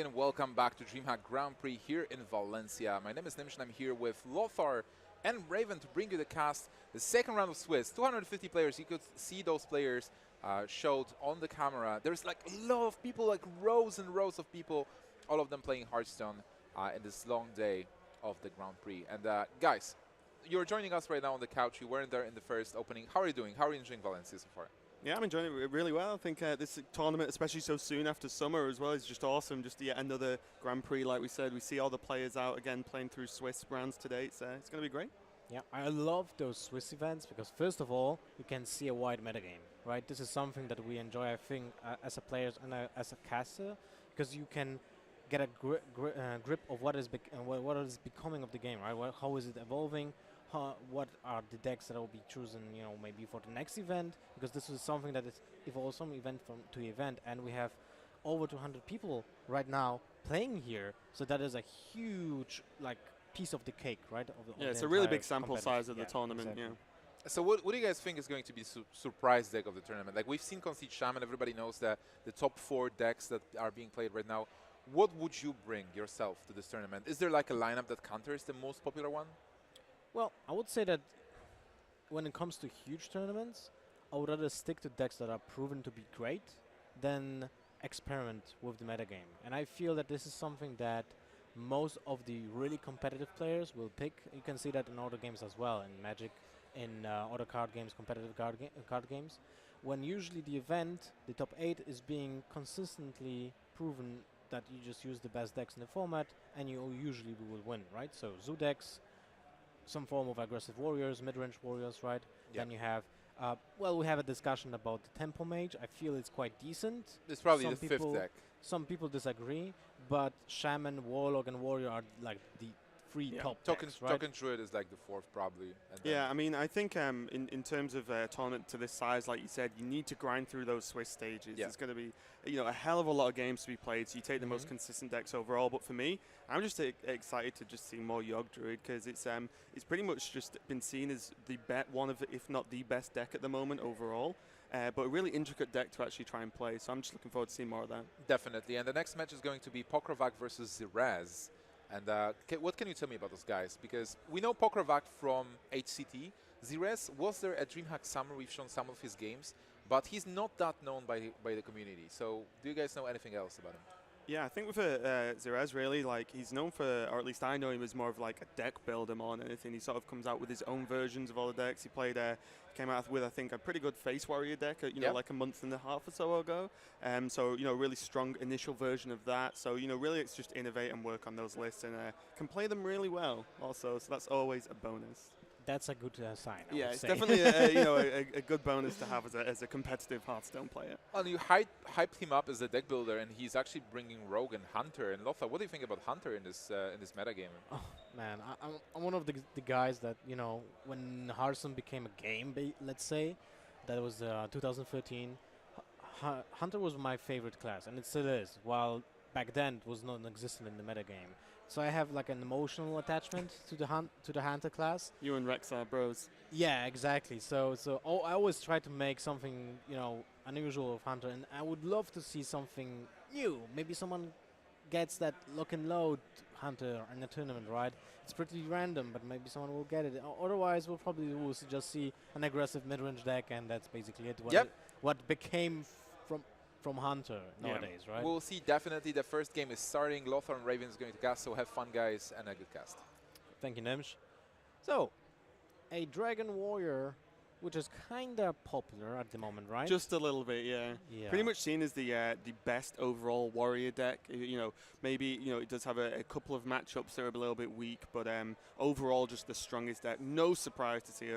And welcome back to DreamHack Grand Prix here in Valencia. My name is Nimsh and I'm here with Lothar and Raven to bring you the cast, the second round of Swiss. 250 players. You could see those players showed on the camera. There's like a lot of people, like rows and rows of people, all of them playing Hearthstone in this long day of the Grand Prix. And guys, you're joining us right now on the couch. You weren't there in the first opening. How are you doing? How are you enjoying Valencia so far? Yeah, I'm enjoying it really well. I think this tournament, especially so soon after summer as well, is just awesome. Just yet another Grand Prix, like we said. We see all the players out again playing through Swiss brands today. It's going to be great. Yeah, I love those Swiss events because first of all, you can see a wide metagame, right? This is something that we enjoy, I think, as a player and as a caster, because you can get a grip of what is what is becoming of the game, right? How is it evolving? What are the decks that will be chosen, maybe for the next event? Because this is something that is evolves from event to event, and we have over 200 people right now playing here. So that is a huge piece of the cake, right? Yeah, it's a really big sample size of the tournament. Exactly. Yeah. So what do you guys think is going to be surprise deck of the tournament? Like, we've seen Concede Shaman. Everybody knows that the top 4 decks that are being played right now. What would you bring yourself to this tournament? Is there like a lineup that counters the most popular one? Well, I would say that when it comes to huge tournaments, I would rather stick to decks that are proven to be great than experiment with the metagame. And I feel that this is something that most of the really competitive players will pick. You can see that in other games as well, in Magic, in other card games, competitive card games, when usually the event, the top 8, is being consistently proven that you just use the best decks in the format and you usually will win, right? So Zoo decks, some form of aggressive warriors, mid-range warriors, right? Yep. Then you have, well, we have a discussion about the Tempo Mage. I feel it's quite decent. It's probably the 5th deck. Some people disagree, but Shaman, Warlock, and Warrior are like the 3 top decks, right? Token Druid is like the 4th probably. Yeah, I mean, I think in terms of a tournament to this size, like you said, you need to grind through those Swiss stages. Yeah. It's going to be, a hell of a lot of games to be played. So you take the most consistent decks overall. But for me, I'm just excited to just see more Yogg Druid because it's pretty much just been seen as one of, if not the best deck at the moment overall. But a really intricate deck to actually try and play. So I'm just looking forward to seeing more of that. Definitely. And the next match is going to be Pokrovac versus Xziries. And what can you tell me about those guys? Because we know Pokrovac from HCT. Xziries was there at DreamHack Summer. We've shown some of his games, but he's not that known by the community. So do you guys know anything else about him? Yeah, I think with Xziries, really, he's known for, or at least I know him as more of like a deck builder more than anything. He sort of comes out with his own versions of all the decks. He came out with, I think, a pretty good Face Warrior deck, like a month and a half or so ago. So, really strong initial version of that. So, really it's just innovate and work on those lists and can play them really well also. So that's always a bonus. That's a good sign. Yeah, it's definitely a good bonus to have as a competitive Hearthstone player. And you hyped him up as a deck builder, and he's actually bringing Rogue and Hunter. And Lothar, what do you think about Hunter in this metagame? Oh man, I'm one of the guys that when Hearthstone became a game, let's say, that was 2013. Hunter was my favorite class, and it still is. While back then it was non-existent in the metagame. So I have like an emotional attachment to the Hunter class. You and Rex are bros. Yeah, exactly. So I always try to make something unusual of Hunter, and I would love to see something new. Maybe someone gets that lock and load Hunter in a tournament, right? It's pretty random, but maybe someone will get it. Otherwise, we'll probably just see an aggressive mid-range deck, and that's basically it. What became from Hunter nowadays, right? We'll see. Definitely the first game is starting. Lothar and Raven is going to cast, so have fun, guys, and a good cast. Thank you, Nimsh. So, a Dragon Warrior, which is kind of popular at the moment, right? Just a little bit, yeah. Pretty much seen as the best overall warrior deck. Maybe it does have a couple of matchups that are a little bit weak, but overall just the strongest deck. No surprise to see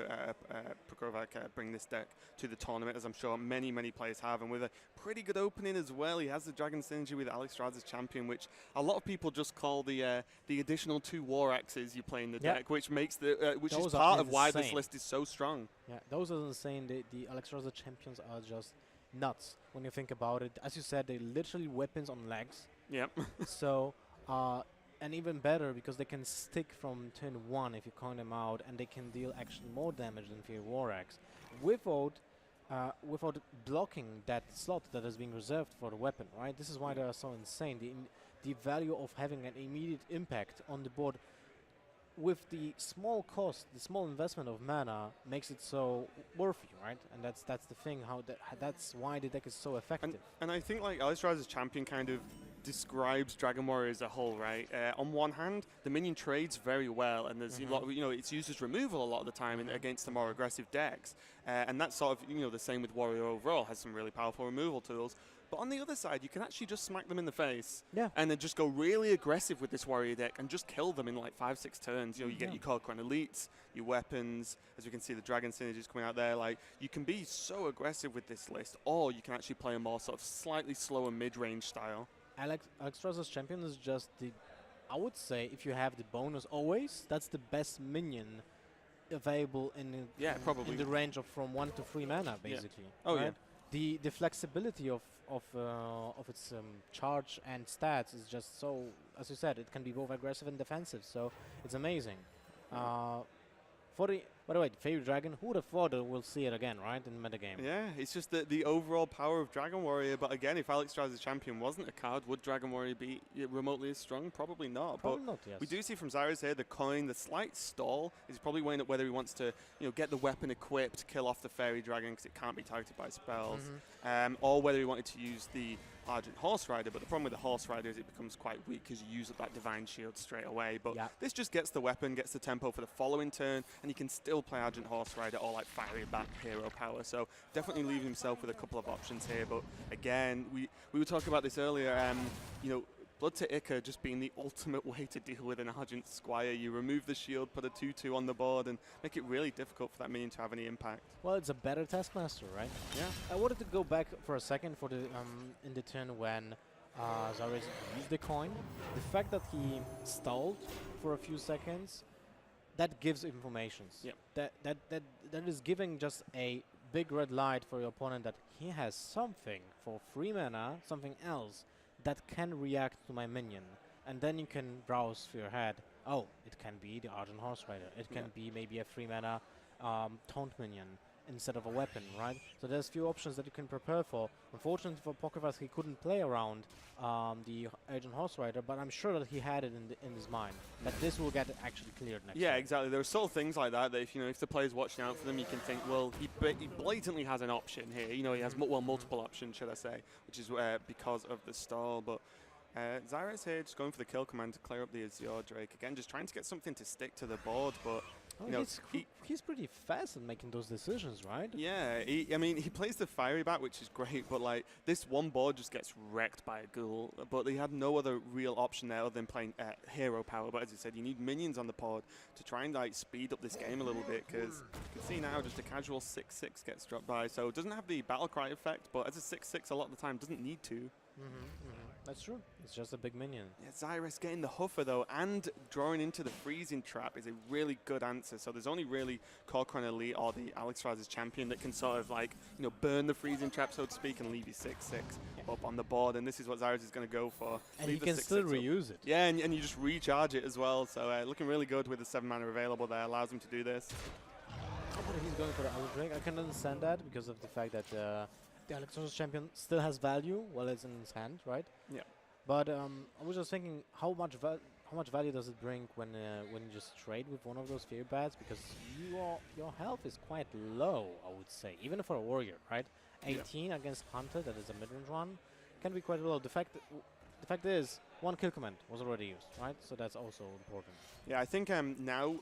Pokrovac bring this deck to the tournament, as I'm sure many players have, and with a pretty good opening as well. He has the Dragon Synergy with Alexstrasza's champion, which a lot of people just call the additional 2 War Axes you play in the deck, which makes which is part of why this list is so strong. Yeah, those are insane. The Alexstrasza champions are just nuts when you think about it. As you said, they're literally weapons on legs. Yep. So, and even better because they can stick from turn 1 if you count them out, and they can deal actually more damage than for your War Axe without blocking that slot that is being reserved for the weapon, right? This is why they are so insane. the value of having an immediate impact on the board with the small cost, the small investment of mana makes it so worthy, right? And that's the thing. That's why the deck is so effective. And I think like Xziries' champion kind of describes Dragon Warrior as a whole, right? On one hand, the minion trades very well, and there's a lot of, it's used as removal a lot of the time against the more aggressive decks, and that's sort of the same with Warrior overall. Has some really powerful removal tools. But on the other side, you can actually just smack them in the face, and then just go really aggressive with this Warrior deck and just kill them in like 5-6 turns. You get your Kor'kron Elites, your weapons, as we can see the Dragon synergies coming out there. Like, you can be so aggressive with this list, or you can actually play a more sort of slightly slower mid-range style. Alexstrasza's champion is just I would say, if you have the bonus always, that's the best minion available in the range of from 1 to 3 mana, basically. Oh right? The flexibility of its charge and stats is just so, as you said, it can be both aggressive and defensive, so it's amazing. By the way, the Fairy Dragon, who would have thought that we'll see it again, right, in the metagame? Yeah, it's just the overall power of Dragon Warrior. But again, if Alexstrasza's champion wasn't a card, would Dragon Warrior be remotely as strong? Probably not. Probably not, yes. We do see from Xziries here the coin, the slight stall. He's probably weighing up whether he wants to get the weapon equipped, kill off the Fairy Dragon because it can't be targeted by spells, or whether he wanted to use the Argent Horse Rider. But the problem with the Horse Rider is it becomes quite weak because you use up that Divine Shield straight away. But this just gets the weapon, gets the tempo for the following turn, and you can still play Argent Horse Rider or like Fiery Bat Hero Power. So definitely leaving himself with a couple of options here. But again, we were talking about this earlier. Blood to Ichor just being the ultimate way to deal with an Argent Squire. You remove the shield, put a 2/2 on the board, and make it really difficult for that minion to have any impact. Well, it's a better Taskmaster, right? Yeah. I wanted to go back for a second for the in the turn when Xziries used the coin. The fact that he stalled for a few seconds, that gives informations. Yep. That is giving just a big red light for your opponent that he has something for 3 mana, something else that can react to my minion. And then you can browse through your head. Oh, it can be the Argent Horse Rider. It can be maybe a 3 mana taunt minion instead of a weapon, right? So there's few options that you can prepare for. Unfortunately for Pokrovac, he couldn't play around the Argent Horse Rider, but I'm sure that he had it in his mind that this will get actually cleared next time. Exactly. There are still things like that if the player's watching out for them, you can think, well, he blatantly has an option here. He has multiple options, should I say, which is because of the stall. But Xziries here just going for the kill command to clear up the Azure Drake. Again, just trying to get something to stick to the board, but he's pretty fast at making those decisions, right? Yeah, he plays the Fiery Bat, which is great, but like this one board just gets wrecked by a ghoul. But they had no other real option there other than playing hero power. But as you said, you need minions on the board to try and like speed up this game a little bit, because you can see now just a casual 6/6 gets dropped by. So it doesn't have the battle cry effect, but as a 6/6 a lot of the time doesn't need to. That's true. It's just a big minion. Yeah, Xziries getting the Huffer though, and drawing into the freezing trap is a really good answer. So there's only really Kor'kron Elite or the Alexstrasza's champion that can sort of like burn the freezing trap, so to speak, and leave you 6/6 up on the board. And this is what Xziries is going to go for. And you can still reuse it. Yeah, and you just recharge it as well. So looking really good with the 7 mana available there. Allows him to do this. But he's going for the Elder Drake. I can understand that because of the fact that the Alexstrasza's champion still has value while it's in his hand, right? Yeah. But I was just thinking, how much value does it bring when you just trade with one of those Fear Bats? Because your health is quite low, I would say, even for a warrior, right? 18 against Hunter, that is a mid-range one, can be quite low. The fact is, 1 kill command was already used, right? So that's also important. Yeah, I think now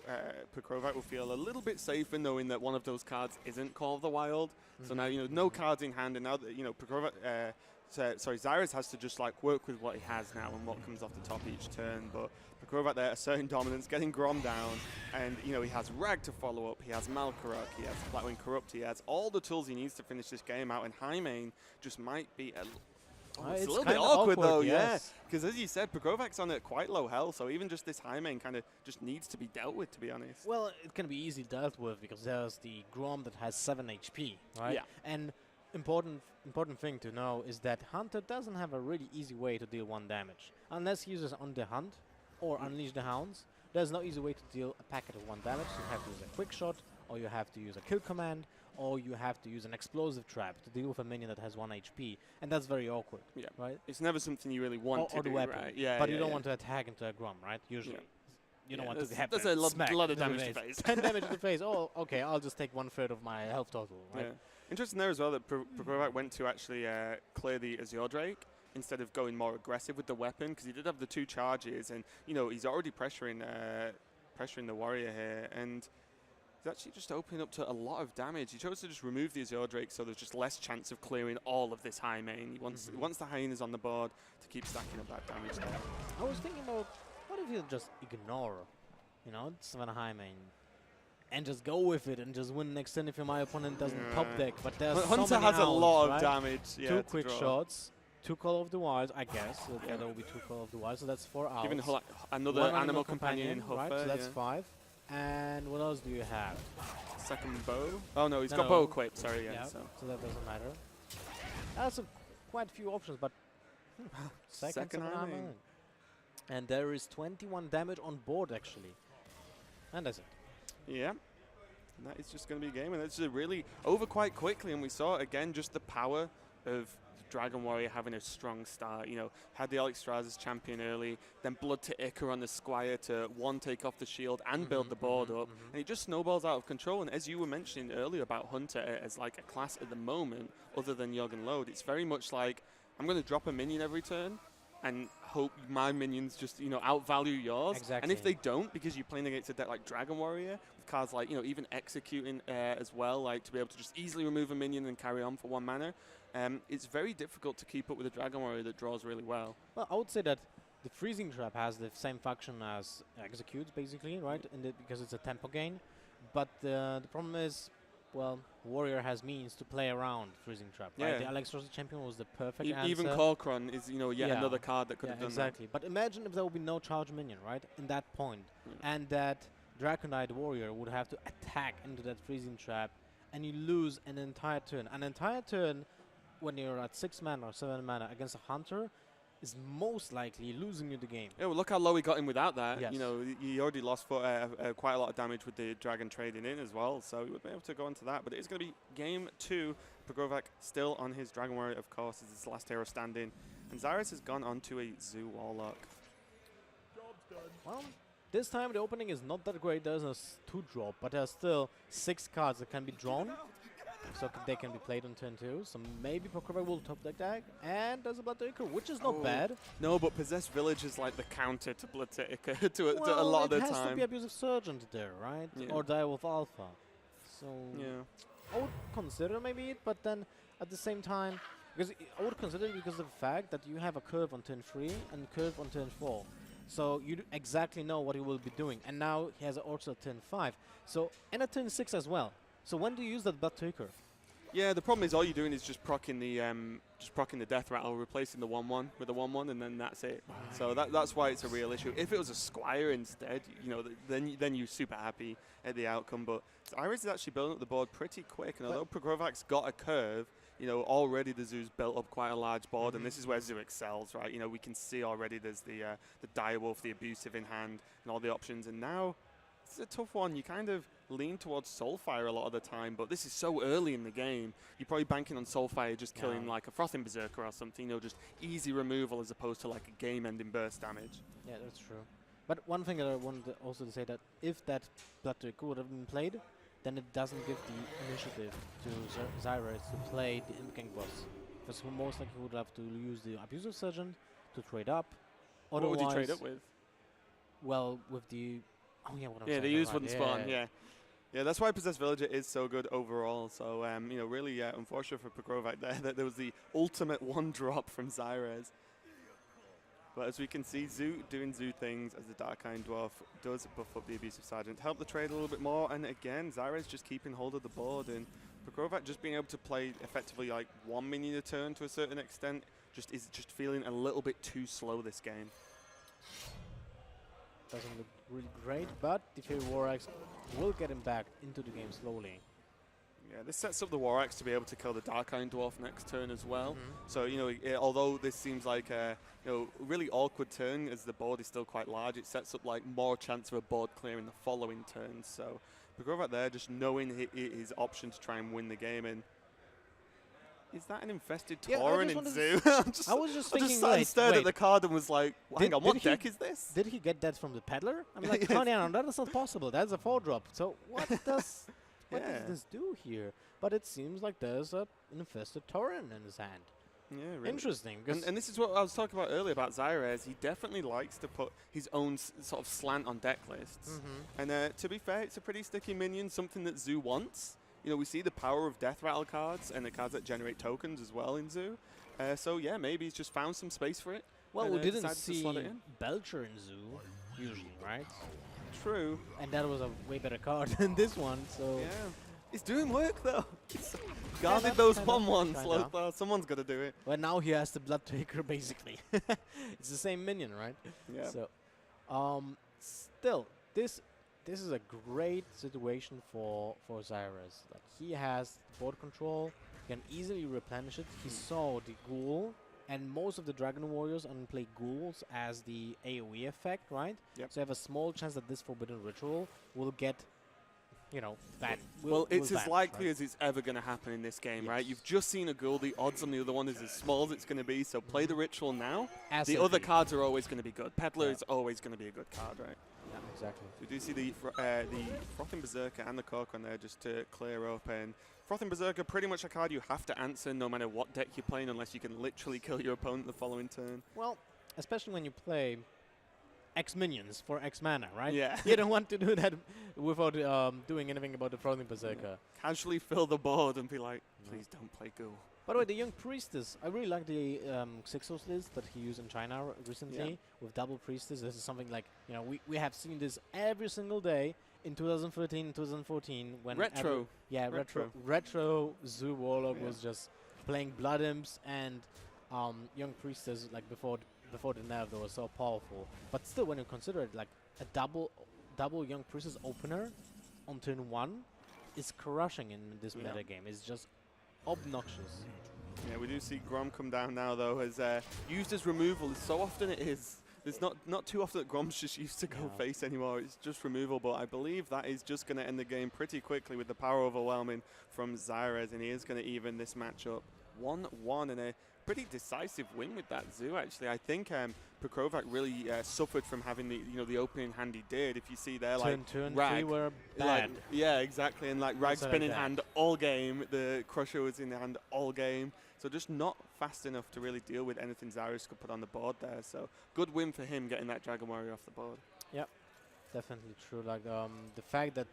Pokrovac will feel a little bit safer knowing that one of those cards isn't Call of the Wild. So now no cards in hand, and now that Pokrovac, Xziries has to just like work with what he has now and what comes off the top each turn. But Pokrovac there asserting dominance, getting Grom down, and he has Rag to follow up. He has Malkarok, he has Blackwing Corrupt, he has all the tools he needs to finish this game out. And Highmane just might be it's a little bit awkward though, yes. Because as you said, Pokrovac's on at quite low health, so even just this Highmane kind of just needs to be dealt with, to be honest. Well, it can be easily dealt with because there's the Grom that has 7 HP, right? Yeah. And important thing to know is that Hunter doesn't have a really easy way to deal 1 damage. Unless he uses On the Hunt or Unleash the Hounds, there's no easy way to deal a packet of 1 damage. You have to use a quick shot, or you have to use a kill command, or you have to use an explosive trap to deal with a minion that has 1 HP, and that's very awkward, right? It's never something you really want to or do, the weapon, right? Yeah, but you don't want to attack into a Grom, right? Usually. You don't want to have that's a a lot of damage to face. 10 damage to the face. Oh, okay, I'll just take 1/3 of my health total, right? Yeah. Interesting there as well that Pokrovac went to actually clear the Azure Drake instead of going more aggressive with the weapon, because he did have the 2 charges, and he's already pressuring the warrior here, and he's actually just opening up to a lot of damage. He chose to just remove the Azure Drake, so there's just less chance of clearing all of this high main. He wants the hyenas on the board to keep stacking up that damage there. I was thinking about, what if you just ignore, 7 high main, and just go with it and just win next turn if my opponent doesn't top deck? But there's Hunter so many has a lot right? of damage. 2 quick shots, 2 Call of the Wilds, I guess. There will be 2 Call of the Wilds, so that's 4 hours. Even another animal companion in Huffer. Right, so that's 5. And what else do you have? Second bow. Oh no, he's got bow equipped. Sorry, so that doesn't matter. That's quite a few options, but second high main. And there is 21 damage on board actually, and that's it. Yeah, and that is just going to be a game, and it's really over quite quickly. And we saw again just the power of Dragon Warrior having a strong start. Had the Alexstrasza's champion early, then Blood to Ichor on the Squire to take off the shield and build the board up, and it just snowballs out of control. And as you were mentioning earlier about Hunter as like a class at the moment, other than Yogg and Load, it's very much like I'm going to drop a minion every turn and hope my minions just outvalue yours. Exactly. And if they don't, because you're playing against a deck like Dragon Warrior with cards like even executing as well, like to be able to just easily remove a minion and carry on for 1 mana, it's very difficult to keep up with a Dragon Warrior that draws really well. Well, I would say that the freezing trap has the same function as executes basically, right? Because it's a tempo gain, but the problem is, well, Warrior has means to play around freezing trap. Right? The Alexstrasza champion was the perfect answer. Even Korkron is yet another card that could have done exactly. That. But imagine if there would be no charge minion, right? In that point, and that Draconite Warrior would have to attack into that freezing trap, and you lose an entire turn. An entire turn, when you're at 6 mana or 7 mana against a Hunter, is most likely losing you the game. Yeah, well, look how low he got him without that. Yes. He already lost quite a lot of damage with the Dragon trading in as well, so he would be able to go into that. But it's going to be game 2. Pokrovac still on his Dragon Warrior, of course, is his last hero standing. And Xziries has gone on to a Zoo Warlock. Well, this time the opening is not that great. There's a 2-drop, but there's still 6 cards that can be drawn. So they can be played on turn 2. So maybe Pokrovac will top deck, and there's a Blood to Ichor, which is not bad. No, but Possessed Village is like the counter to Blood to Ichor to a lot of the time. It has to be Abusive Sergeant there, right? Yeah. Or Direwolf Alpha. So yeah, I would consider maybe it, but then at the same time, because I would consider it because of the fact that you have a curve on turn 3 and curve on turn 4. So you exactly know what he will be doing. And now he has also at turn 5. So, and at turn 6 as well. So when do you use that Blood to Ichor? Yeah, the problem is all you're doing is just proccing the death rattle, replacing the 1/1 with a 1/1, and then that's it. So that's why it's a real issue. If it was a Squire instead, then you're super happy at the outcome. But Xziries is actually building up the board pretty quick, and although Pokrovac's got a curve, already the Zoo's built up quite a large board, and this is where Zoo excels, right? We can see already there's the Direwolf, the Abusive in hand, and all the options, and now it's a tough one. You kind of lean towards Soulfire a lot of the time, but this is so early in the game. You're probably banking on Soulfire just killing like a Frothing Berserker or something, just easy removal as opposed to like a game-ending burst damage. Yeah, that's true. But one thing that I wanted also to say, that if that Blood to Ichor would have been played, then it doesn't give the initiative to Xziries to play the Imp Gang boss. Because most likely would have to use the Abusive Sergeant to trade up. What would you trade up with? Well, with the... Oh yeah, what I'm saying. The use wouldn't spawn, Yeah, that's why Possessed Villager is so good overall. So, really unfortunate for Pokrovac there that there was the ultimate 1-drop from Xziries. But as we can see, Zoo doing Zoo things as the Darkine Dwarf does buff up the Abusive Sergeant, help the trade a little bit more. And again, Xziries just keeping hold of the board, and Pokrovac just being able to play effectively like 1 minion a turn to a certain extent is just feeling a little bit too slow this game. Doesn't look really great, but the Fairy War Axe will get him back into the game slowly. Yeah, this sets up the War Axe to be able to kill the Darkine Dwarf next turn as well. So, although this seems like a really awkward turn as the board is still quite large, it sets up like more chance of a board clearing the following turn. So Pokrovac there just knowing his option to try and win the game. And is that an infested Tauren in Zoo? I was just thinking, I stared at the card and was like, well, hang on, what deck is this? Did he get that from the peddler? I'm like, oh, no, that is not possible. That's a 4-drop. So what does this do here? But it seems like there's an infested Tauren in his hand. Yeah, really. Interesting. And this is what I was talking about earlier about Xziries. He definitely likes to put his own sort of slant on deck lists. And to be fair, it's a pretty sticky minion, something that Zoo wants. You know, we see the power of Death Rattle cards and the cards that generate tokens as well in Zoo. So yeah, maybe he's just found some space for it. Well, we didn't see Belcher in Zoo, usually, right? True. And that was a way better card than this one, so... Yeah. It's doing work, though. He's guarded those 1/1s. Someone's got to do it. Well, now he has the Blood Taker, basically. It's the same minion, right? Yeah. So, still, this is a great situation for Xziries. Like, he has board control, he can easily replenish it. He saw the Ghoul, and most of the Dragon Warriors only play Ghouls as the AoE effect, right? Yep. So you have a small chance that this Forbidden Ritual will get, you know, banned. Well, it's as likely as it's ever going to happen in this game, right? You've just seen a Ghoul. The odds on the other one is as small as it's going to be, so play the Ritual now. The other cards are always going to be good. Peddler is always going to be a good card, right? Yeah, exactly. We do see the Frothing Berserker and the Corcoran there just to clear up. And Frothing Berserker, pretty much a card you have to answer no matter what deck you're playing, unless you can literally kill your opponent the following turn. Well, especially when you play X minions for X mana, right? Yeah. You don't want to do that without doing anything about the Frothing Berserker. Yeah. Casually fill the board and be like, please don't play Ghoul. By the way, the Young Priestess, I really like the Xziries list that he used in China recently with double Priestess. This is something like, you know, we have seen this every single day in 2013, 2014 when Retro. Retro Zoo Warlock was just playing Blood Imps and Young Priestess like before the nerf that was so powerful. But still, when you consider it, like a double Young Priestess opener on turn 1 is crushing in this meta game. It's just obnoxious. Yeah, we do see Grom come down now, though, as used as removal. So often it is. There's not too often that Grom's just used to go face anymore. It's just removal, but I believe that is just going to end the game pretty quickly with the power overwhelming from Xziries, and he is going to even this matchup 1-1, and a pretty decisive win with that Zoo, actually. I think Pokrovac really suffered from having the opening hand he did. If you see there, like two and Rag, three were bad. Yeah, exactly. And like Rag's been in hand all game. The Crusher was in hand all game. So just not fast enough to really deal with anything Xziries could put on the board there. So good win for him getting that Dragon Warrior off the board. Yep, definitely true. Like the fact that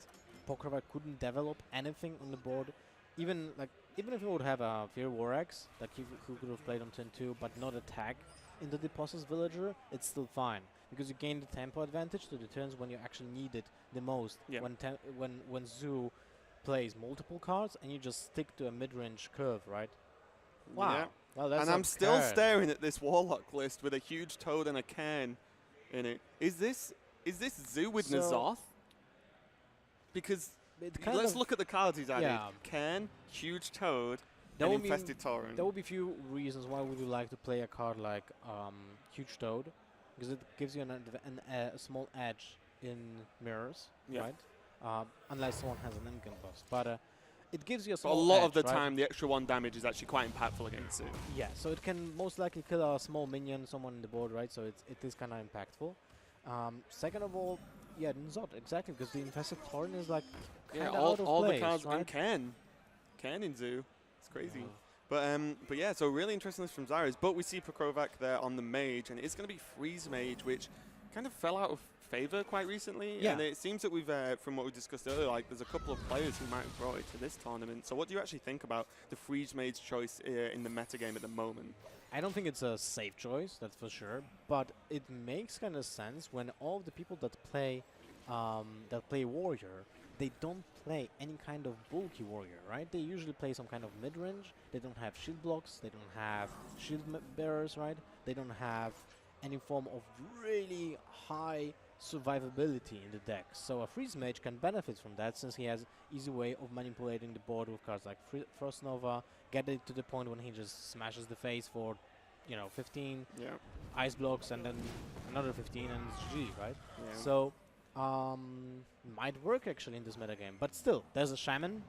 Pokrovac couldn't develop anything on the board, even if he would have a Fear Warax, like he could have played on turn 2, but not attack into the Possess Villager, it's still fine. Because you gain the tempo advantage to the turns when you actually need it the most. Yep. When Zoo plays multiple cards and you just stick to a mid-range curve, right? Wow. Yeah. Well, that's and I'm still staring at this Warlock list with a huge Toad and a Cairn in it. Is this Zoo with N'Zoth? Because let's look at the cards he's added. Yeah. Cairn, huge Toad, and infested Tauren. There will be few reasons why would you like to play a card like Huge Toad, because it gives you a small edge in mirrors, right? Unless someone has an income cost. But it gives you a small edge. A lot edge, of the right? time, the extra 1 damage is actually quite impactful against Zoo. Yeah, so it can most likely kill a small minion, someone in the board, right? So it is kind of impactful. Second of all, yeah, N'Zoth, exactly, because the infested Tauren is like all place, the cards, right? and Cairn in Zoo. It's crazy. But yeah, so really interesting list from Xziries. But we see Pokrovac there on the Mage, and it's going to be Freeze Mage, which kind of fell out of favor quite recently. Yeah. And it seems that we've, from what we discussed earlier, like there's a couple of players who might have brought it to this tournament. So what do you actually think about the Freeze Mage choice in the metagame at the moment? I don't think it's a safe choice, that's for sure. But it makes kind of sense when all of the people that play Warrior, they don't play any kind of bulky Warrior, right? They usually play some kind of mid-range. They don't have shield blocks. They don't have shield bearers, right? They don't have any form of really high survivability in the deck. So a Freeze Mage can benefit from that, since he has easy way of manipulating the board with cards like Frost Nova, get it to the point when he just smashes the face for, 15 ice blocks and then another 15 and it's GG, right? Yeah. So might work actually in this metagame. But still, there's a Shaman,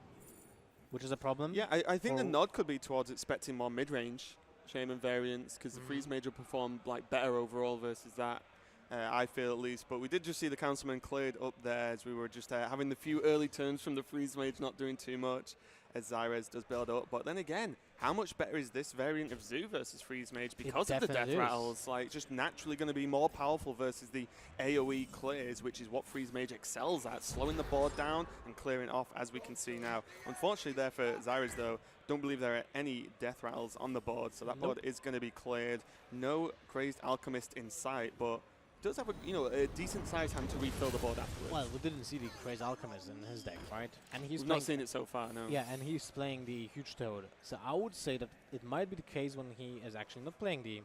which is a problem. Yeah, I think the nod could be towards expecting more mid-range Shaman variants, because the Freeze Mage will perform like better overall versus that. I feel at least, but we did just see the Councilman cleared up there as we were just having the few early turns from the Freeze Mage, not doing too much as Xziries does build up. But then again, how much better is this variant of Zoo versus Freeze Mage because of the death rattles? Like, just naturally going to be more powerful versus the AoE clears, which is what Freeze Mage excels at, slowing the board down and clearing off, as we can see now. Unfortunately there for Xziries though, don't believe there are any death rattles on the board, so that board is going to be cleared. No Crazed Alchemist in sight, but does have a decent sized hand to refill the board afterwards. Well, we didn't see the Crazed Alchemist in his deck, right? And We've not seen it so far, no. Yeah, and he's playing the Huge Toad. So I would say that it might be the case when he is actually not playing the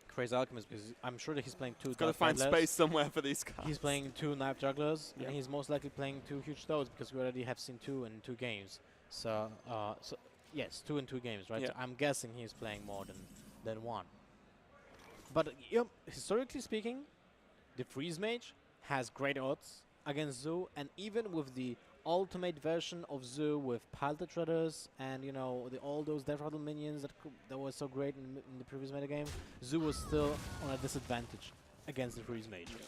Crazed Alchemist, because I'm sure that he's playing two. He's got to find space somewhere for these cards. He's playing two Knife Jugglers, and he's most likely playing two Huge Toads, because we already have seen 2 in 2 games. So, yes, 2 in 2 games, right? Yeah. So I'm guessing he's playing more than 1. But historically speaking, the Freeze Mage has great odds against Zoo, and even with the ultimate version of Zoo with Palta Treaders and all those Death Rattle minions that were so great in the previous metagame, Zoo was still on a disadvantage against the Freeze Mage. Yeah.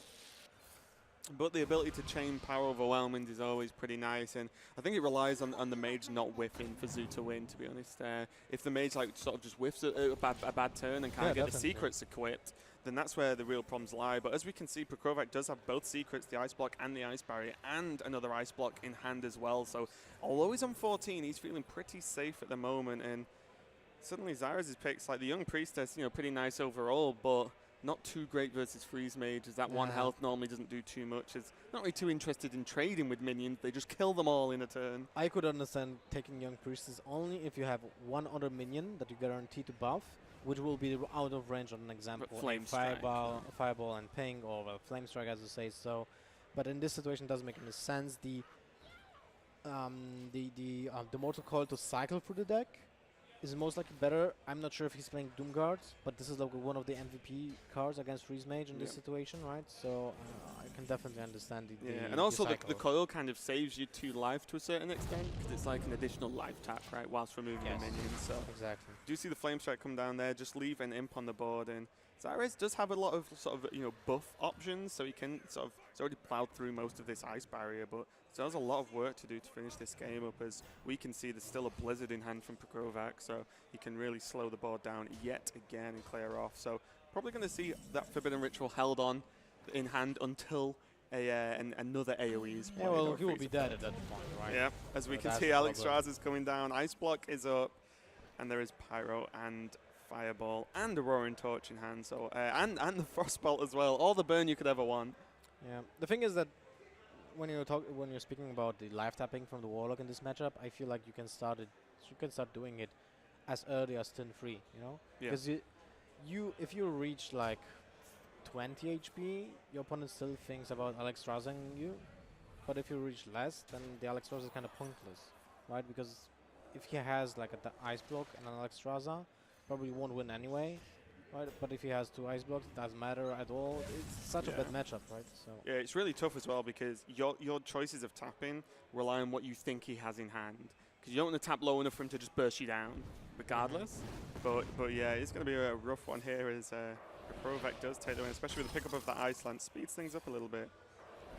But the ability to chain Power Overwhelming is always pretty nice, and I think it relies on the Mage not whiffing for Zoo to win, to be honest. If the Mage sort of just whiffs a bad turn and can't get the secrets equipped, then that's where the real problems lie. But as we can see, Pokrovac does have both secrets, the Ice Block and the Ice Barrier, and another Ice Block in hand as well. So although he's on 14, he's feeling pretty safe at the moment, and suddenly Xziries' picks, like the Young Priestess, pretty nice overall, but not too great versus Freeze Mage, as that 1 health normally doesn't do too much. It's not really too interested in trading with minions. They just kill them all in a turn. I could understand taking Young Priestess only if you have one other minion that you guarantee to buff, which will be out of range on an example. Flame Fireball and Ping, or Flame Strike, as you say. So, but in this situation, it doesn't make any sense. The Mortal Coil to cycle through the deck is most likely better. I'm not sure if he's playing Doomguard, but this is like one of the MVP cards against Freeze Mage in this situation, right? So I can definitely understand the and also the coil kind of saves you 2 life to a certain extent, because it's like an additional life tap, right, whilst removing the minions. So exactly. Do you see the Flame Strike come down there? Just leave an imp on the board, and Xziries does have a lot of sort of buff options, so he can sort of, he's already plowed through most of this Ice Barrier, but still has a lot of work to do to finish this game up. As we can see, there's still a Blizzard in hand from Pokrovac, so he can really slow the board down yet again and clear off. So probably going to see that Forbidden Ritual held on in hand until another AoE is played. Yeah, well, he will be dead at that point, right? Yeah, as we can see, Alexstrasza is coming down. Ice Block is up, and there is Pyro and Fireball and a Roaring Torch in hand, so and the Frostbolt as well. All the burn you could ever want. Yeah, the thing is that when you're speaking about the life tapping from the Warlock in this matchup, I feel like you can start doing it as early as turn 3, because if you reach like 20 HP, your opponent still thinks about Alexstrasza you, but if you reach less, then the Alexstrasza is kind of pointless, right? Because if he has like an Ice Block and an Alexstrasza, probably won't win anyway. Right, but if he has 2 Ice Blocks, it doesn't matter at all. It's such a bad matchup, right? So yeah, it's really tough as well, because your choices of tapping rely on what you think he has in hand. Because you don't want to tap low enough for him to just burst you down, regardless. But yeah, it's going to be a rough one here as Pokrovac does take the win, especially with the pickup of the Ice Lance. Speeds things up a little bit.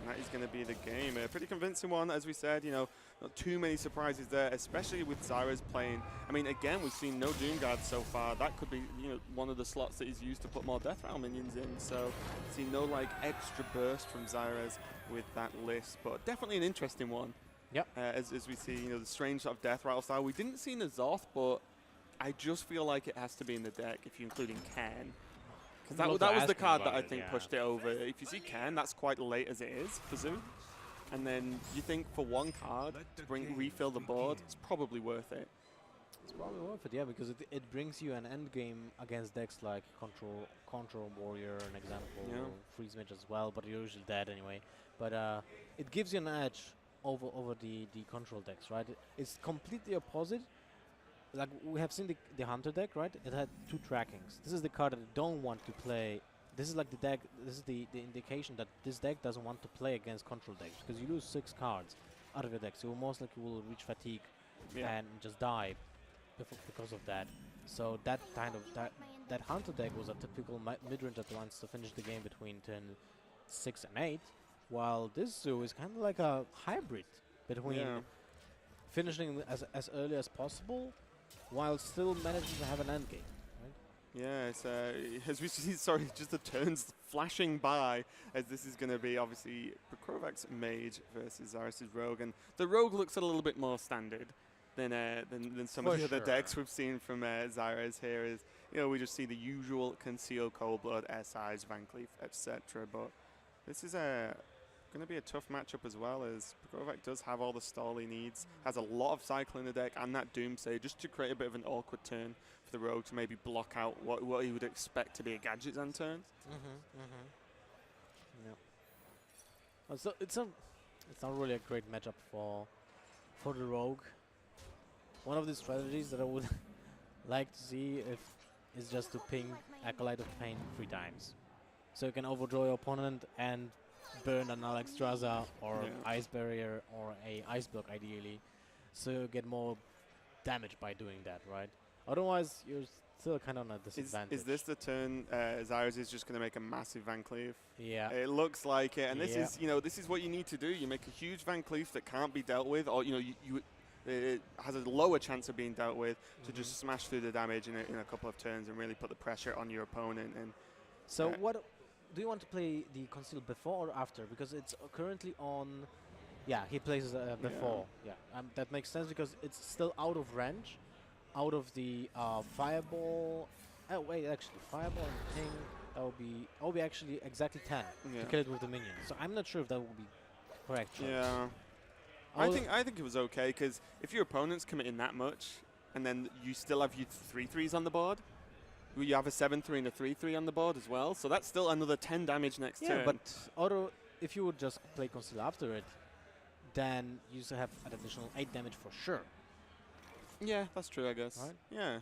And that is going to be the game. A pretty convincing one, as we said, not too many surprises there, especially with Xziries playing. I mean, again, we've seen no Doomguard so far. That could be, one of the slots that he's used to put more Death Rattle minions in. So, see no, extra burst from Xziries with that list. But definitely an interesting one. Yep. As we see, the strange sort of Death Rattle style. We didn't see N'Zoth, but I just feel like it has to be in the deck if you're including Ken. Because that was the card that I think pushed it over. If you see Ken, that's quite late as it is for Zoo. And then you think for one card to refill the board, it's probably worth it. It's probably worth it, yeah, because it brings you an end game against decks like Control Warrior, an example, Freeze Mage as well, but you're usually dead anyway. But it gives you an edge over the control decks, right? It's completely opposite. Like we have seen the Hunter deck, right? It had 2 trackings. This is the card that I don't want to play this is like the deck. This is the indication that this deck doesn't want to play against control decks because you lose 6 cards out of your deck, so you most likely will reach fatigue and just die because of that. So that kind of that Hunter deck was a typical mid-range that wants to finish the game between turn 6 and 8, while this zoo is kind of like a hybrid between finishing as early as possible while still managing to have an end game. Yeah, it's as we see, sorry, just the turns flashing by, as this is going to be obviously Pokrovac's Mage versus Xziries' Rogue, and the Rogue looks a little bit more standard than some of the other decks we've seen from Xziries here. Is, you know, we just see the usual Conceal, Cold Blood, SIs, Van Cleef, etc. But this is going to be a tough matchup as well, as Pokrovac does have all the stall he needs, has a lot of cycle in the deck, and that Doomsday just to create a bit of an awkward turn for the Rogue to maybe block out what he would expect to be a Gadget Zan turn. Yeah. So it's not really a great matchup for the Rogue. One of the strategies that I would like to see is just to ping Acolyte of Pain 3 times, so you can overdraw your opponent and burn an Alexstrasza or Ice Barrier or a Ice Block ideally, so you get more damage by doing that, right? Otherwise, you're still kind of on a disadvantage. Is this the turn Xziries is just going to make a massive Van Cleef? Yeah. It looks like it, and this is, you know, this is what you need to do. You make a huge Van Cleef that can't be dealt with, or, you know, it has a lower chance of being dealt with to just smash through the damage in a couple of turns and really put the pressure on your opponent. And so what do you want to play the Conceal before or after? Because it's currently on. Yeah, he plays before. Yeah, that makes sense because it's still out of range, out of the Fireball. Oh wait, actually, Fireball and Ping. That will be actually exactly 10 to kill it with the minion. So I'm not sure if that will be correct choice. Yeah. I think it was okay, because if your opponent's committing that much, and then you still have your 3/3s on the board, you have a 7/3 and a 3/3 on the board as well, so that's still another 10 damage next turn. Yeah, but if you would just play Conceal after it, then you still have an additional 8 damage for sure. Yeah, that's true, I guess. Right? Yeah.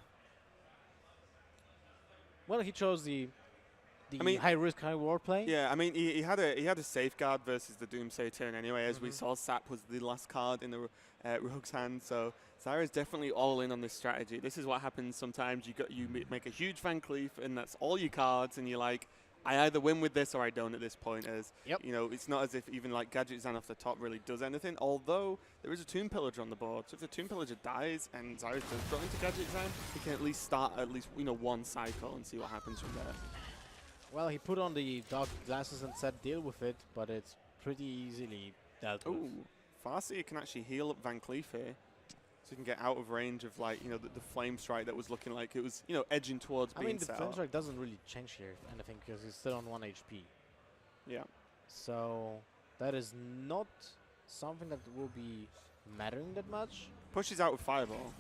Well, he chose the high risk, high reward play. Yeah, I mean, he had a safeguard versus the Doomsday turn anyway. As we saw, Sap was the last card in the Rogue's hand, so Xziries definitely all in on this strategy. This is what happens sometimes. You make a huge Van Cleef, and that's all your cards, and you're like, I either win with this or I don't at this point. As you know, it's not as if even like Gadget Zan off the top really does anything. Although there is a Tomb Pillager on the board, so if the Tomb Pillager dies and Xziries does draw into Gadget Zan, he can at least start one cycle and see what happens from there. Well, he put on the dark glasses and said deal with it, but it's pretty easily dealt with. Ooh, Farseer can actually heal up Van Cleef here, so you can get out of range of, like, you know, the Flame Strike that was looking like it was, you know, edging towards being set. I mean, the Flame Strike doesn't really change here, if anything, because he's still on 1 HP. Yeah. So that is not something that will be mattering that much. Pushes out with Fireball.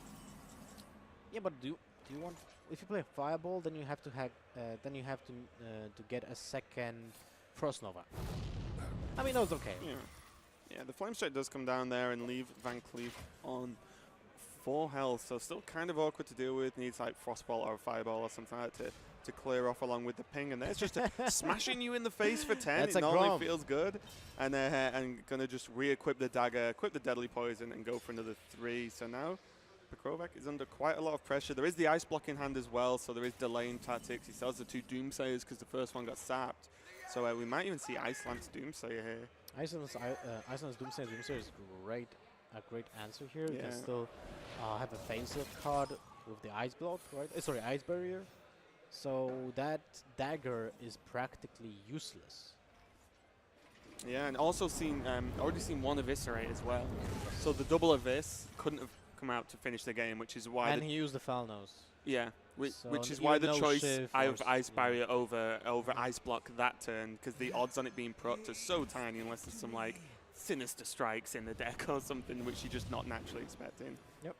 Yeah, but do you want? If you play Fireball, then you have to to get a second Frost Nova. I mean, that was okay. Yeah, the Flame Strike does come down there and leave Van Cleef on 4 health, so still kind of awkward to deal with. Needs like Frostball or a Fireball or something like that to clear off along with the ping, and there's just smashing you in the face for 10. That's it normally feels good, and gonna just re-equip the dagger, equip the Deadly Poison, and go for another 3. So now Pokrovac is under quite a lot of pressure. There is the Ice Block in hand as well, so there is delaying tactics. He sells the 2 Doomsayers because the first one got sapped. So we might even see Iceland's Doomsayer here. Iceland's Doomsayer is a great answer here. Yeah. They still have a face-up card with the Ice Block, right? Sorry, Ice Barrier. So that dagger is practically useless. Yeah, and also already seen 1 Eviscerate as well. So the double Evis couldn't have come out to finish the game, which is why. And he used the Foul Nose. Yeah, so which is why the choice of Ice Barrier over Ice Block that turn, because the odds on it being procced are so tiny unless there's some like Sinister Strikes in the deck or something, which you're just not naturally expecting. Yep.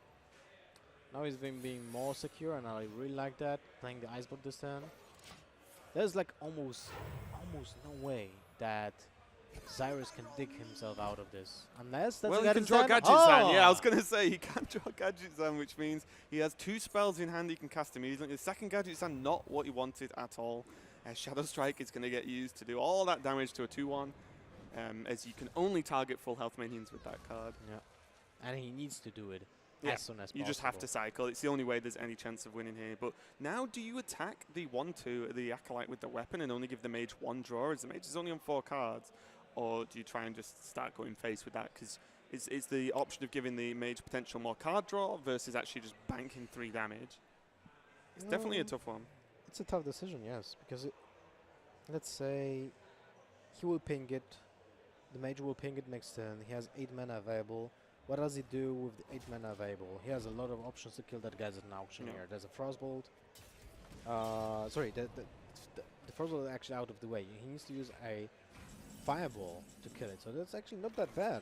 Now he's been being more secure, and I really like that, playing the Ice Block this turn. There's like almost no way that Xziries can dig himself out of this. Unless that's he can draw Gadget Zan. Yeah, I was going to say he can draw Gadget Zan, which means he has 2 spells in hand he can cast immediately. The second Gadget Zan, not what he wanted at all. Shadow Strike is going to get used to do all that damage to a 2-1, as you can only target full health minions with that card. Yeah. And he needs to do it Yeah, as soon as possible. you just have to cycle. It's the only way there's any chance of winning here. But now, do you attack the 1-2, the Acolyte with the weapon, and only give the mage 1 draw, as the mage is only on 4 cards? Or do you try and just start going face with that? Because it's the option of giving the mage potential more card draw versus actually just banking 3 damage. It's definitely a tough one. It's a tough decision, yes, because let's say he will ping it, the mage will ping it next turn, he has 8 mana available. What does he do with the 8 mana available? He has a lot of options to kill that guy's at an auctioneer. There's a Frostbolt. Sorry, the Frostbolt is actually out of the way. He needs to use a Fireball to kill it, so that's actually not that bad.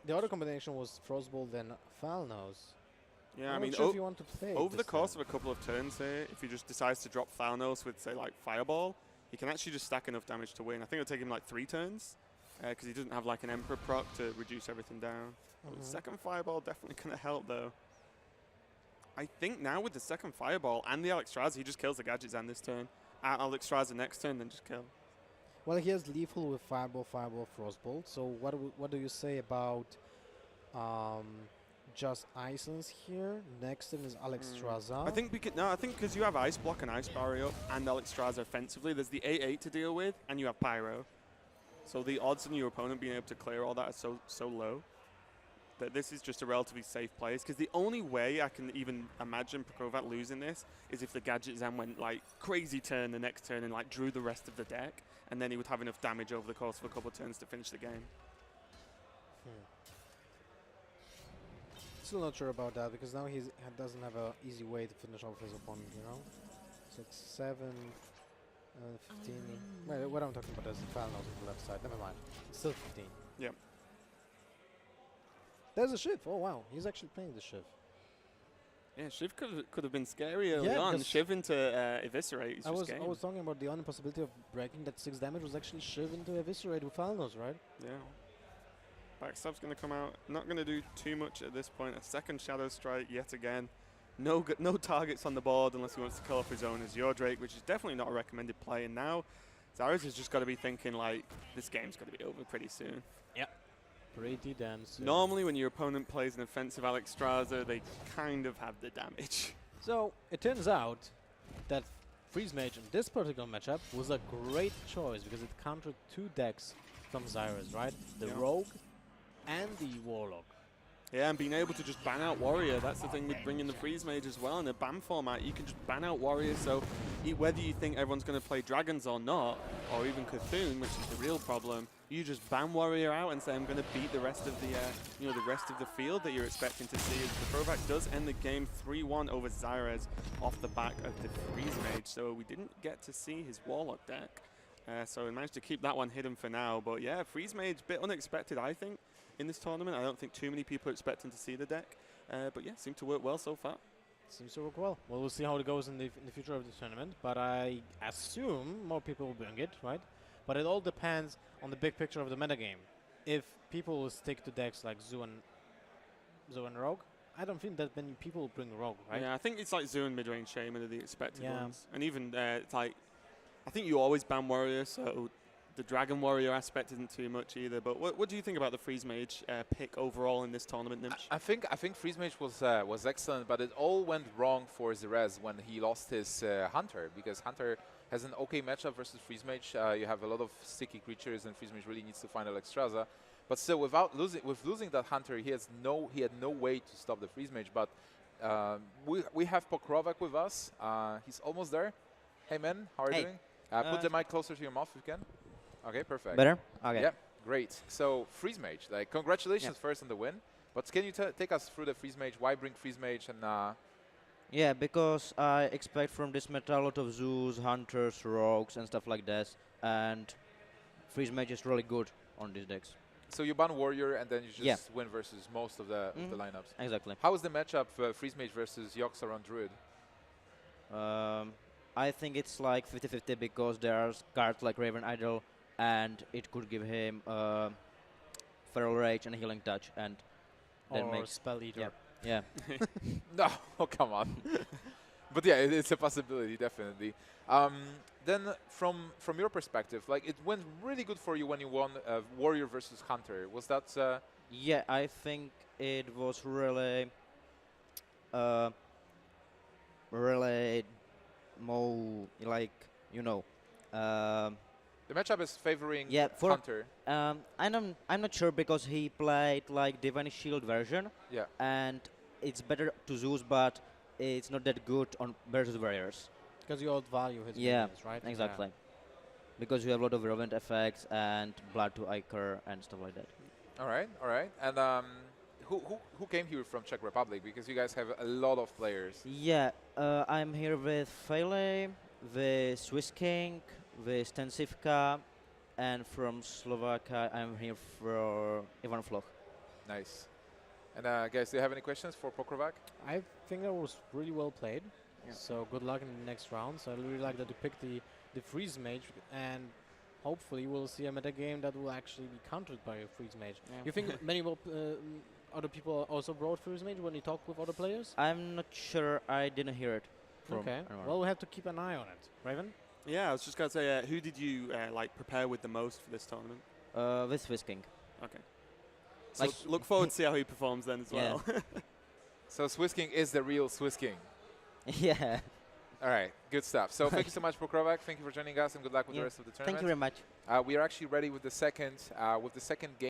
The other combination was Frostbolt then Falnos. Yeah, I'm I mean, not sure if you want to play over the this course turn. of a couple of turns here, if he just decides to drop Falnos with, say, like Fireball, he can actually just stack enough damage to win. I think it'll take him like 3 turns, because he doesn't have like an Emperor proc to reduce everything down. But the second Fireball definitely going to help, though. I think now with the second Fireball and the Alexstrasza, he just kills the Gadgets and this turn. Alexstrasza next turn, then just kill. Well, he has lethal with Fireball, Frostbolt. So what do you say about just Isons here? Next turn is Alexstrasza. I think because you have Ice Block and Ice Barrier up and Alexstrasza offensively, there's the 8/8 to deal with, and you have Pyro. So the odds on your opponent being able to clear all that are so low that this is just a relatively safe place. Because the only way I can even imagine Pokrovac losing this is if the Gadget Zam went like crazy turn the next turn and like drew the rest of the deck, and then he would have enough damage over the course of a couple of turns to finish the game. Still not sure about that, because now he doesn't have an easy way to finish off his opponent, you know? So it's 7, 15. Wait, what I'm talking about is the Falnos on the left side. Never mind. It's still 15. Yeah. There's a Shiv. Oh, wow. He's actually playing the Shiv. Yeah, Shiv could have been scary early Yeah, on. because Shiv into Eviscerate is just game. I was talking about the only possibility of breaking that 6 damage was actually Shiv into Eviscerate with Falnos, right? Yeah. Backstab's going to come out. Not going to do too much at this point. A second Shadow Strike yet again. No targets on the board unless he wants to kill off his own as your Drake, which is definitely not a recommended play. And now Xziries has just got to be thinking like, this game's going to be over pretty soon. Yeah. Pretty damn soon. Normally when your opponent plays an offensive Alexstrasza, they kind of have the damage. So it turns out that Freeze Mage in this particular matchup was a great choice because it countered 2 decks from Xziries, right? The Rogue and the Warlock. Yeah, and being able to just ban out Warrior, that's the thing with bringing the Freeze Mage as well. In a ban format, you can just ban out Warrior, so whether you think everyone's going to play Dragons or not, or even Cthulhu, which is the real problem, you just ban Warrior out and say, I'm going to beat the rest of the, the rest of the field that you're expecting to see. As the Pokrovac does end the game 3-1 over Xziries off the back of the Freeze Mage, so we didn't get to see his Warlock deck. So we managed to keep that one hidden for now, but yeah, Freeze Mage, bit unexpected, I think, in this tournament. I don't think too many people are expecting to see the deck, but yeah, seemed to work well so far. Seems to work well. Well, we'll see how it goes in the future of the tournament, but I assume more people will bring it, right? But it all depends on the big picture of the metagame. If people will stick to decks like Zoo and Rogue, I don't think that many people will bring Rogue, right? Yeah, I think it's like Zoo and Midrange Shaman are the expected Yeah. ones. And even, it's like, I think you always ban Warrior, so the Dragon Warrior aspect isn't too much either. But what do you think about the Freeze Mage pick overall in this tournament, Nimsh? I think Freeze Mage was excellent, but it all went wrong for Xziries when he lost his Hunter, because Hunter has an okay matchup versus Freeze Mage. You have a lot of sticky creatures, and Freeze Mage really needs to find Alexstrasza. But still, with losing that Hunter, he had no way to stop the Freeze Mage. But we have Pokrovac with us. He's almost there. Hey man, how are you doing? Put the mic closer to your mouth if you can. Okay, perfect. Better? Okay. Yeah, great. So Freeze Mage, like congratulations first on the win. But can you take us through the Freeze Mage? Why bring Freeze Mage? And Yeah, because I expect from this meta a lot of Zoos, Hunters, Rogues and stuff like this. And Freeze Mage is really good on these decks. so you ban Warrior and then you just win versus most of the lineups. Exactly. How is the matchup Freeze Mage versus Yogg-Saron Druid? I think it's like 50-50 because there are cards like Raven Idol and it could give him Feral Rage and Healing Touch and that Or makes Spell Eater. Yeah. No, oh come on. But yeah, it's a possibility, definitely. Then from your perspective, like it went really good for you when you won Warrior versus Hunter. Was that? Yeah, I think it was really, uh, really more like, you know, um, The matchup is favoring yeah. Hunter. I'm not sure because he played like Divine Shield version, Yeah. and it's better to Zeus, but it's not that good on versus Warriors. Because you outvalue his Yeah, minions, right? exactly. Because you have a lot of relevant effects and Blood to Iker and stuff like that. All right, all right. And who came here from Czech Republic? Because you guys have a lot of players. Yeah, I'm here with Fele, with Swiss King, with Stensivka, and from Slovakia, I'm here for Ivan Floch. Nice. And guys, do you have any questions for Pokrovac? I think that was really well played. Yeah. So good luck in the next rounds. I really like that you picked the freeze mage, and hopefully we'll see a meta game that will actually be countered by a freeze mage. Yeah. You think many more other people also brought freeze mage when you talked with other players? I'm not sure, I didn't hear it from Okay. anyone. Well, we have to keep an eye on it. Raven? Yeah, I was just going to say, who did you like prepare with the most for this tournament? With Swiss King. Okay. So Like look forward to see how he performs then as Yeah. well. So Swiss King is the real Swiss King. Yeah. All right, good stuff. So thank you so much, Pokrovac. Thank you for joining us, and good luck with the Yeah. rest of the tournament. Thank you very much. We are actually ready with the second game.